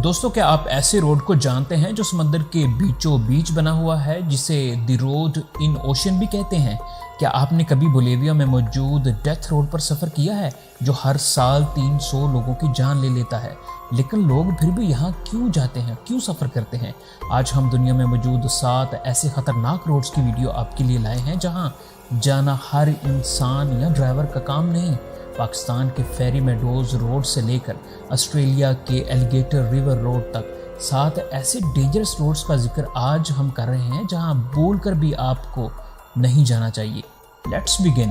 दोस्तों, क्या आप ऐसे रोड को जानते हैं जो समंदर के बीचों बीच बना हुआ है, जिसे द रोड इन ओशन भी कहते हैं? क्या आपने कभी बोलिविया में मौजूद डेथ रोड पर सफ़र किया है, जो हर साल 300 लोगों की जान ले लेता है? लेकिन लोग फिर भी यहाँ क्यों जाते हैं, क्यों सफ़र करते हैं? आज हम दुनिया में मौजूद 7 ऐसे खतरनाक रोड्स की वीडियो आपके लिए लाए हैं जहाँ जाना हर इंसान या ड्राइवर का काम नहीं। पाकिस्तान के फेरी मेडोज रोड से लेकर ऑस्ट्रेलिया के एलिगेटर रिवर रोड तक 7 ऐसे डेंजरस रोड्स का जिक्र आज हम कर रहे हैं जहां बोलकर भी आपको नहीं जाना चाहिए। Let's begin.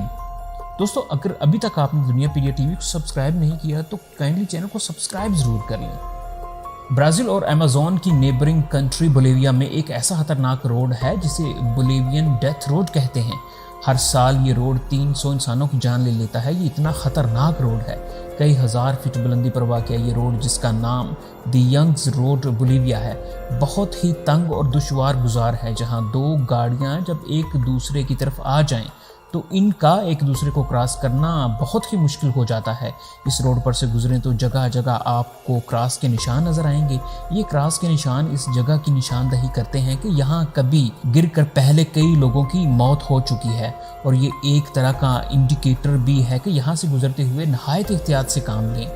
दोस्तों, अगर अभी तक आपने दुनिया पीडिया टीवी को सब्सक्राइब नहीं किया तो काइंडली चैनल को सब्सक्राइब जरूर कर लें। ब्राज़ील और अमेज़न की नेबरिंग कंट्री बोलिविया में एक ऐसा खतरनाक रोड है जिसे बोलिवियन डेथ रोड कहते हैं। हर साल ये रोड 300 इंसानों की जान ले लेता है। ये इतना खतरनाक रोड है, कई हज़ार फीट बुलंदी पर वाक़या ये रोड, जिसका नाम द यंग्स रोड बोलिविया है, बहुत ही तंग और दुश्वार गुजार है, जहां 2 गाड़ियां जब एक दूसरे की तरफ आ जाएं तो इनका एक दूसरे को क्रॉस करना बहुत ही मुश्किल हो जाता है। इस रोड पर से गुजरें तो जगह जगह आपको क्रॉस के निशान नज़र आएंगे। ये क्रॉस के निशान इस जगह की निशानदही करते हैं कि यहाँ कभी गिरकर पहले कई लोगों की मौत हो चुकी है, और ये एक तरह का इंडिकेटर भी है कि यहाँ से गुजरते हुए नहायत एहतियात से काम लें।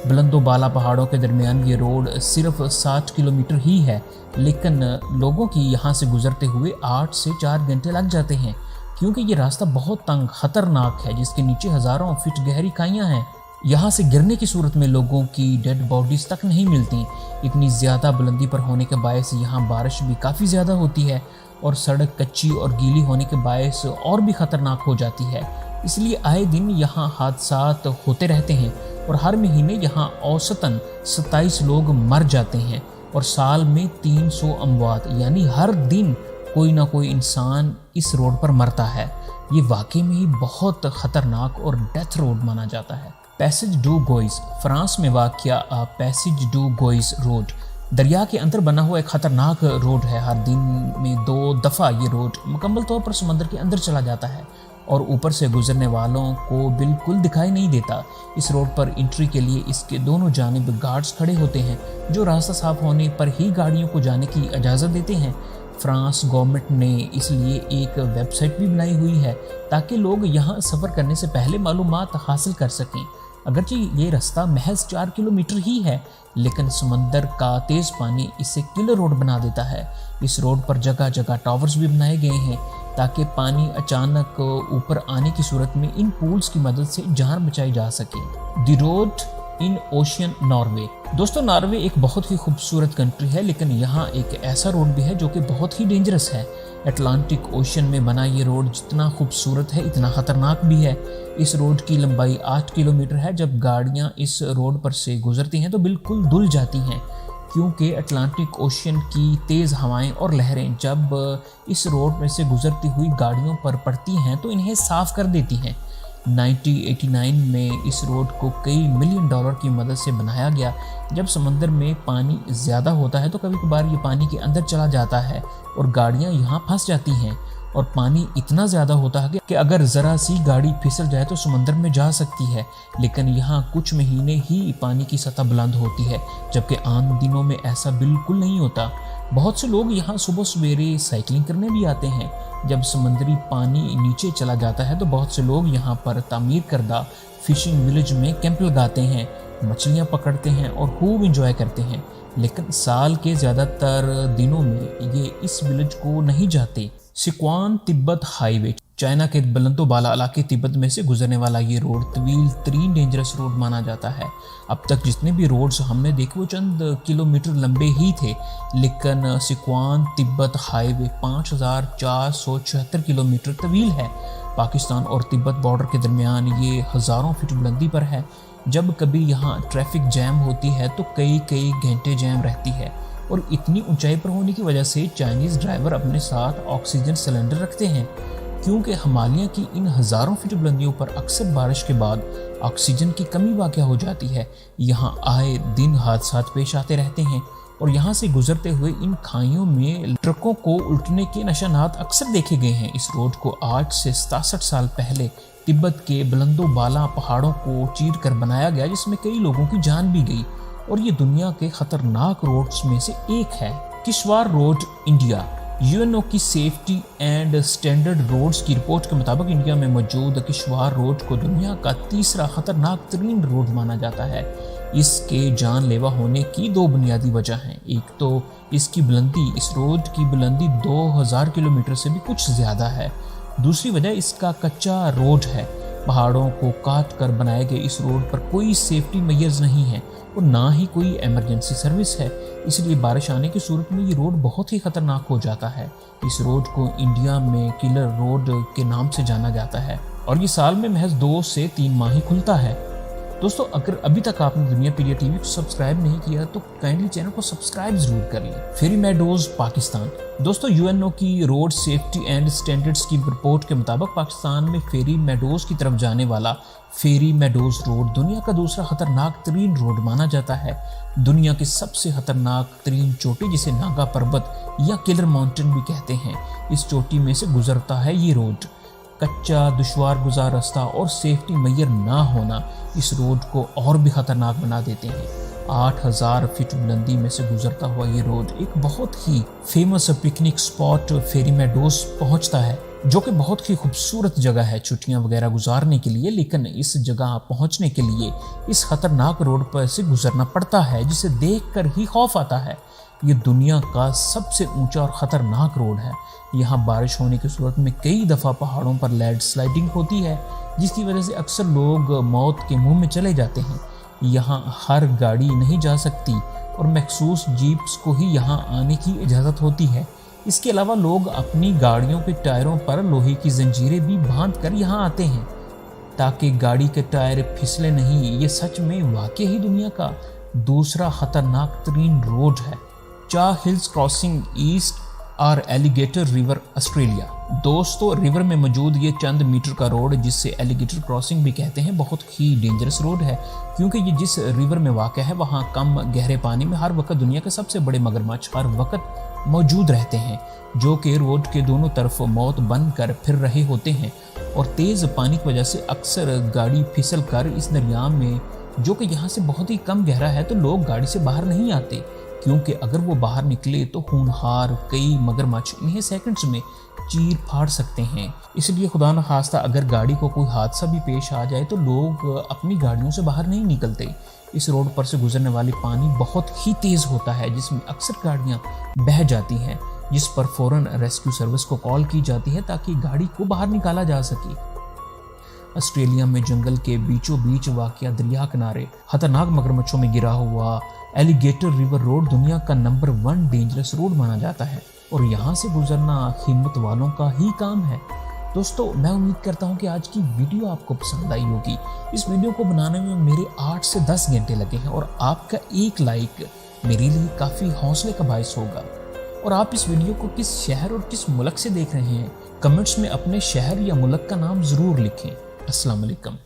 बुलंदो बाला पहाड़ों के दरमियान ये रोड सिर्फ 60 किलोमीटर ही है, लेकिन लोगों की यहाँ से गुजरते हुए 8 से 4 घंटे लग जाते हैं, क्योंकि ये रास्ता बहुत तंग खतरनाक है, जिसके नीचे हज़ारों फीट गहरी खाइयाँ हैं। यहाँ से गिरने की सूरत में लोगों की डेड बॉडीज तक नहीं मिलती। इतनी ज़्यादा बुलंदी पर होने के बायस यहाँ बारिश भी काफ़ी ज़्यादा होती है, और सड़क कच्ची और गीली होने के बायस और भी ख़तरनाक हो जाती है। इसलिए आए दिन यहाँ हादसात होते रहते हैं, और हर महीने यहाँ औसतन 27 लोग मर जाते हैं, और साल में 300 अमवात, यानी हर दिन कोई ना कोई इंसान इस रोड पर मरता है। ये वाकई में ही बहुत खतरनाक और डेथ रोड माना जाता है। पैसेज डू गोइस, फ्रांस में वाक़या पैसेज डू गोइस रोड दरिया के अंदर बना हुआ एक खतरनाक रोड है। हर दिन में 2 दफ़ा ये रोड मुकम्मल तौर पर समंदर के अंदर चला जाता है, और ऊपर से गुजरने वालों को बिल्कुल दिखाई नहीं देता। इस रोड पर एंट्री के लिए इसके दोनों जानिब गार्ड्स खड़े होते हैं, जो रास्ता साफ होने पर ही गाड़ियों को जाने की इजाज़त देते हैं। फ्रांस गवर्नमेंट ने इसलिए एक वेबसाइट भी बनाई हुई है ताकि लोग यहाँ सफ़र करने से पहले मालूमात हासिल कर सकें। अगरचे ये रास्ता महज 4 किलोमीटर ही है, लेकिन समंदर का तेज़ पानी इसे किलर रोड बना देता है। इस रोड पर जगह जगह टावर्स भी बनाए गए हैं ताकि पानी अचानक ऊपर आने की सूरत में इन पूल्स की मदद से जान बचाई जा सके। The road in ocean Norway. दोस्तों, नॉर्वे एक बहुत ही खूबसूरत कंट्री है, लेकिन यहाँ एक ऐसा रोड भी है जो कि बहुत ही डेंजरस है। अटलांटिक ओशन में बना ये रोड जितना खूबसूरत है, इतना ख़तरनाक भी है। इस रोड की लंबाई 8 किलोमीटर है। जब गाड़ियाँ इस रोड पर से गुजरती हैं तो बिल्कुल धुल जाती हैं, क्योंकि अटलांटिक ओशन की तेज़ हवाएं और लहरें जब इस रोड में से गुजरती हुई गाड़ियों पर पड़ती हैं तो इन्हें साफ़ कर देती हैं। 1989 में इस रोड को कई $मिलियन की मदद से बनाया गया। जब समंदर में पानी ज़्यादा होता है तो कभी कभार ये पानी के अंदर चला जाता है और गाड़ियाँ यहाँ फंस जाती हैं, और पानी इतना ज़्यादा होता है कि अगर ज़रा सी गाड़ी फिसल जाए तो समंदर में जा सकती है। लेकिन यहाँ कुछ महीने ही पानी की सतह बुलंद होती है, जबकि आम दिनों में ऐसा बिल्कुल नहीं होता। बहुत से लोग यहाँ सुबह सवेरे साइकिलिंग करने भी आते हैं। जब समुद्री पानी नीचे चला जाता है तो बहुत से लोग यहाँ पर तामीर करदा फिशिंग विलेज में कैंप लगाते हैं, मछलियाँ पकड़ते हैं और खूब इंजॉय करते हैं। लेकिन साल के ज़्यादातर दिनों में ये इस विलेज को नहीं जाते। सिक्वान तिब्बत हाईवे, चाइना के बुलंदो बाला इलाके तिब्बत में से गुजरने वाला ये रोड तवील तरीन डेंजरस रोड माना जाता है। अब तक जितने भी रोड्स हमने देखे वो चंद किलोमीटर लंबे ही थे, लेकिन सिक्वान तिब्बत हाईवे 5476 किलोमीटर तवील है। पाकिस्तान और तिब्बत बॉर्डर के दरमियान ये हज़ारों फीट बुलंदी पर है। जब कभी यहाँ ट्रैफिक जैम होती है तो कई घंटे जैम रहती है, और इतनी ऊंचाई पर होने की वजह से चाइनीज़ ड्राइवर अपने साथ ऑक्सीजन सिलेंडर रखते हैं, क्योंकि हिमालय की इन हज़ारों फीट बुलंदियों पर अक्सर बारिश के बाद ऑक्सीजन की कमी वाक़या हो जाती है। यहाँ आए दिन हादसात पेश आते रहते हैं, और यहाँ से गुजरते हुए इन खाइयों में ट्रकों को उल्टने के निशानात अक्सर देखे गए हैं। इस रोड को आज से 67 साल पहले तिब्बत के बुलंदो बाला पहाड़ों को चीर कर बनाया गया, जिसमें कई लोगों की जान भी गई। और ये दुनिया के खतरनाक रोड्स में से एक है। Kishtwar road India. यूएनओ की सेफ्टी एंड स्टैंडर्ड रोड्स की रिपोर्ट के मुताबिक इंडिया में मौजूद किश्तवाड़ रोड को दुनिया का तीसरा खतरनाक तरीन रोड माना जाता है। इसके जानलेवा होने की दो बुनियादी वजह हैं। एक तो इसकी बुलंदी, इस रोड की बुलंदी 2000 किलोमीटर से भी कुछ ज़्यादा है। दूसरी वजह इसका कच्चा रोड है। पहाड़ों को काट कर बनाए गए इस रोड पर कोई सेफ्टी मेजर्स नहीं है और ना ही कोई इमरजेंसी सर्विस है, इसलिए बारिश आने की सूरत में ये रोड बहुत ही खतरनाक हो जाता है। इस रोड को इंडिया में किलर रोड के नाम से जाना जाता है और ये साल में महज 2 से 3 माह ही खुलता है। दोस्तों, अगर अभी तक आपने दुनिया पीडिया टीवी को सब्सक्राइब नहीं किया तो काइंडली चैनल को सब्सक्राइब जरूर कर लें। फेरी मेडोज पाकिस्तान। दोस्तों, यूएनओ की रोड सेफ्टी एंड स्टैंडर्ड्स की रिपोर्ट के मुताबिक पाकिस्तान में फेरी मेडोज की तरफ जाने वाला फेरी मेडोज रोड दुनिया का दूसरा खतरनाक तरीन रोड माना जाता है। दुनिया की सबसे खतरनाक तरीन चोटी, जिसे नागा पर्वत या किलर माउंटेन भी कहते हैं, इस चोटी में से गुजरता है ये रोड। कच्चा, दुश्वार गुजार रास्ता और सेफ्टी मेजर ना होना इस रोड को और भी खतरनाक बना देते हैं। 8000 फीट बुलंदी में से गुजरता हुआ ये रोड एक बहुत ही फेमस पिकनिक स्पॉट फेरी मेडोज पहुंचता है, जो कि बहुत ही खूबसूरत जगह है छुट्टियां वगैरह गुजारने के लिए। लेकिन इस जगह पहुंचने के लिए इस खतरनाक रोड पर से गुजरना पड़ता है, जिसे देखकर ही खौफ आता है। ये दुनिया का सबसे ऊंचा और ख़तरनाक रोड है। यहाँ बारिश होने की सूरत में कई दफ़ा पहाड़ों पर लैंड स्लाइडिंग होती है, जिसकी वजह से अक्सर लोग मौत के मुंह में चले जाते हैं। यहाँ हर गाड़ी नहीं जा सकती और मखसूस जीप्स को ही यहाँ आने की इजाज़त होती है। इसके अलावा लोग अपनी गाड़ियों के टायरों पर लोहे की जंजीरें भी बांध कर यहाँ आते हैं ताकि गाड़ी के टायर फिसले नहीं। ये सच में वाकई ही दुनिया का दूसरा खतरनाक तरीन रोड है। चाह हिल्स क्रॉसिंग ईस्ट और एलिगेटर रिवर ऑस्ट्रेलिया। दोस्तों, रिवर में मौजूद ये चंद मीटर का रोड, जिससे एलिगेटर क्रॉसिंग भी कहते हैं, बहुत ही डेंजरस रोड है, क्योंकि ये जिस रिवर में वाक़ है वहाँ कम गहरे पानी में हर वक्त दुनिया के सबसे बड़े मगरमच्छ हर वक्त मौजूद रहते हैं, जो कि रोड के दोनों तरफ मौत बन कर फिर रहे होते हैं। और तेज़ पानी की वजह से अक्सर गाड़ी फिसल कर इस दरिया में, जो कि यहाँ से बहुत ही कम गहरा है, तो लोग गाड़ी से बाहर नहीं आते, क्योंकि अगर वो बाहर निकले तो होनहार कई मगरमच्छ इन्हें सेकंड्स में चीर फाड़ सकते हैं। इसलिए खुदा न खास्ता अगर गाड़ी को कोई हादसा भी पेश आ जाए तो लोग अपनी गाड़ियों से बाहर नहीं निकलते। इस रोड पर से गुजरने वाली पानी बहुत ही तेज़ होता है, जिसमें अक्सर गाड़ियाँ बह जाती हैं, जिस पर फ़ौरन रेस्क्यू सर्विस को कॉल की जाती है ताकि गाड़ी को बाहर निकाला जा सके। ऑस्ट्रेलिया में जंगल के बीचों बीच वाक़या दरिया किनारे खतरनाक मगरमच्छों में गिरा हुआ एलिगेटर रिवर रोड दुनिया का नंबर 1 डेंजरस रोड माना जाता है और यहाँ से गुजरना हिम्मत वालों का ही काम है। दोस्तों, मैं उम्मीद करता हूँ कि आज की वीडियो आपको पसंद आई होगी। इस वीडियो को बनाने में मेरे 8 से 10 घंटे लगे हैं और आपका एक लाइक मेरे लिए काफ़ी हौसले का बायस होगा। और आप इस वीडियो को किस शहर और किस मुल्क से देख रहे हैं, कमेंट्स में अपने शहर या मुल्क का नाम ज़रूर लिखें। अस्सलाम वालेकुम।